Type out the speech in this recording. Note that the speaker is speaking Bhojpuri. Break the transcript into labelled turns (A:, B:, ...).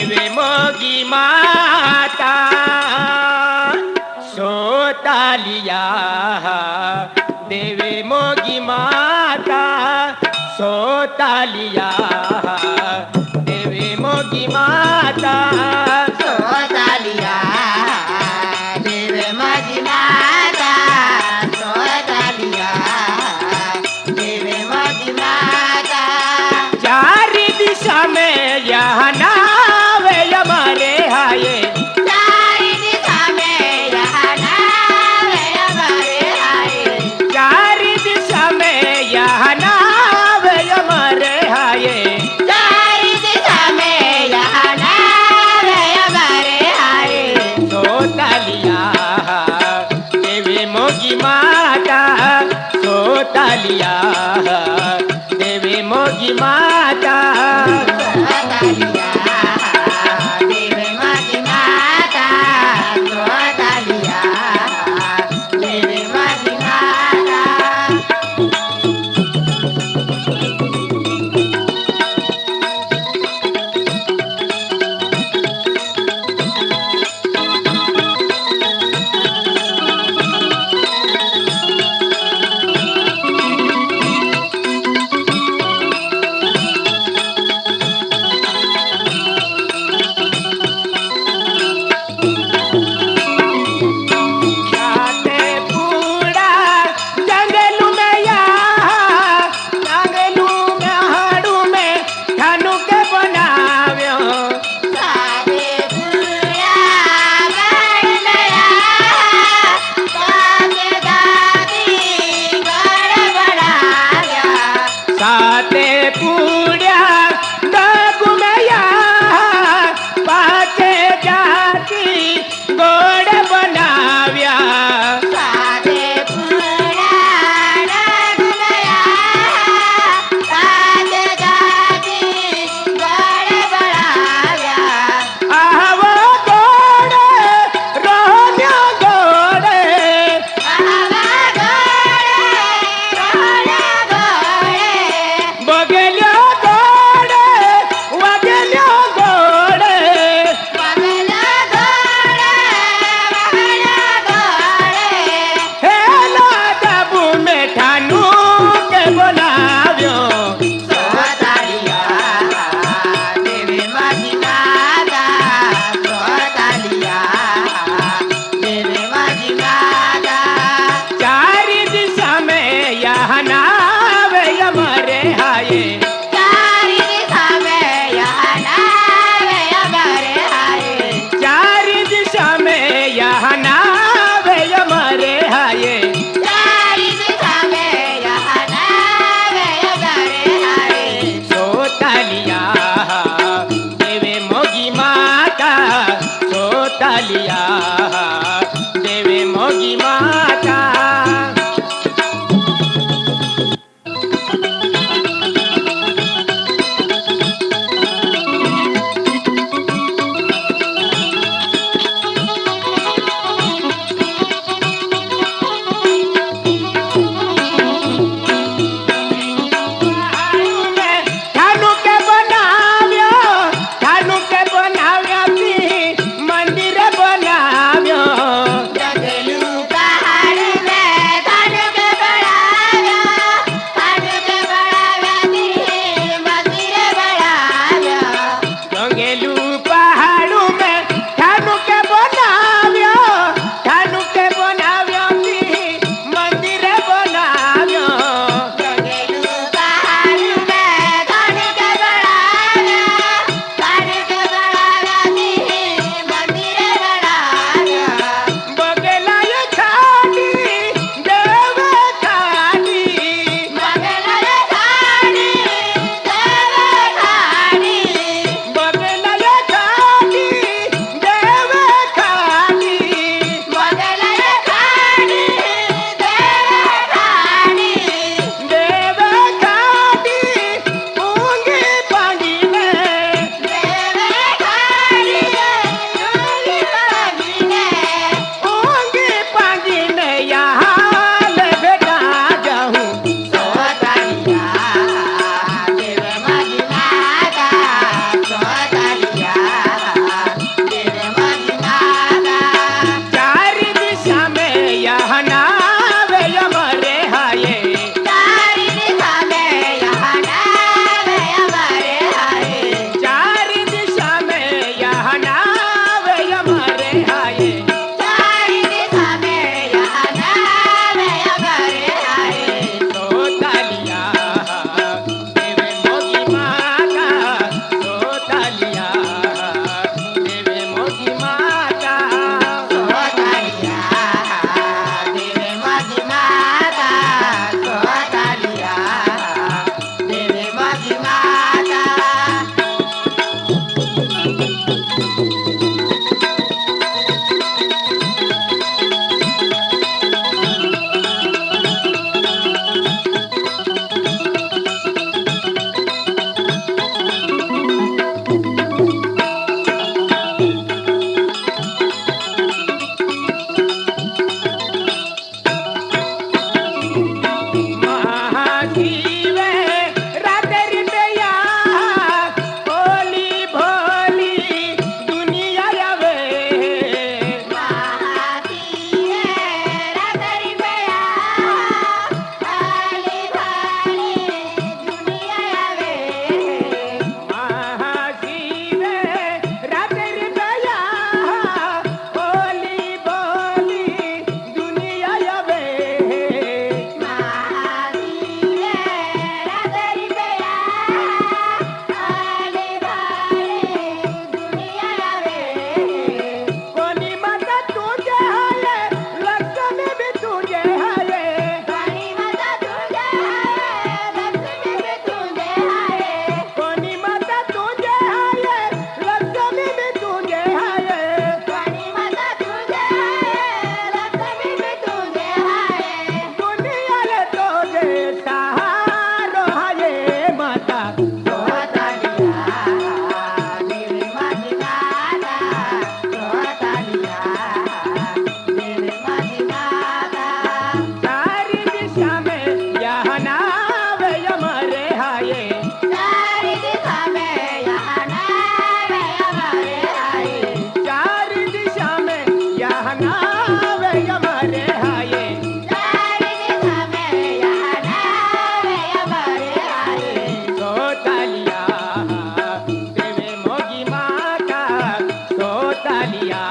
A: देवे मोगी माता सोतालिया देवे मोगी माता सोतालिया देवे मोगी माता
B: सोतालिया देवे मोगी माता सोतालिया देवे मोगी माता
A: चारी दिशा में यह नावे हमारे आए
B: चारी दिशा में यह नावे हमारे आए
A: चारी दिशा में यह नावे हमारे आए
B: चारी दिशा में यह नावे हमारे आए
A: सोतालिया देवी मोगी माता सोतालिया देवी मोगी माता
B: सोतालिया देवे मोगी माता सोतालिया देवे मोगी माता
A: जाते पूरा जंगलू में या जंगलू में हाड़ू में ठानू के बनाव्यो
B: सारे दुनिया बड़या सारे दादी बड़ा
A: साते पूरा डगू में या पाचे जाती गोड़ बनाव्या
B: सारे पूरा रंगया सारे दादी बड़ा
A: आवो गोड़े रोन्या गोड़े बगलिया गोड़े वगलिया गोड़े हेला डबू में ठानू के बनाव्यो चारी दिशा में यह नावे हमारे आए चारी दिशा में यह नावे हमारे आए सोतालिया देवे मोगी माता सोतालिया देवे मोगी माता ठानू के बनाव्यो ठानू के बनाव्यो ती मंदिर बनाव्यो गंगेलू पहाड़ू में ठानू के बनाव्यो ठानू के बनाव्यो ती मंदिर बनाव्यो बगला ये खाड़ी देवे खाड़ी बगला ये महाशिव रात्री या भोली भोली दुनिया यावे
B: महाशिवे रात्री बया भाली भाली दुनिया यावे
A: महाशिव रात्री या भोली भोली दुनिया यावे
B: महाशिवे रात्री बया भाली भाली दुनिया यावे
A: कोणी माता तुझे हाये लक्ष्मी भी तुझे हाये
B: कोणी माता तुझे हाय लक्ष्मी भी तुझे हाय
A: कोणी माता तुझे हाये लक्ष्मी भी तुझे हाये
B: कोणी माता तुझे हाय लक्ष्मी भी तुझे हाय
A: दुनियाले तुझे सहारो हाये माता
B: सोतालिया देवी माझी माता सोतालिया देवी माझी माता
A: सारी दिशा में यह नाव यमरे हाये
B: सारी दिशा में यहाँ नाव हमारे आए
A: चारी दिशा में यह नाव यमरे हाये
B: सारी दिशा में यहाँ नाव हमारे आए
A: सोतालिया देवे मोगी माता सोतालिया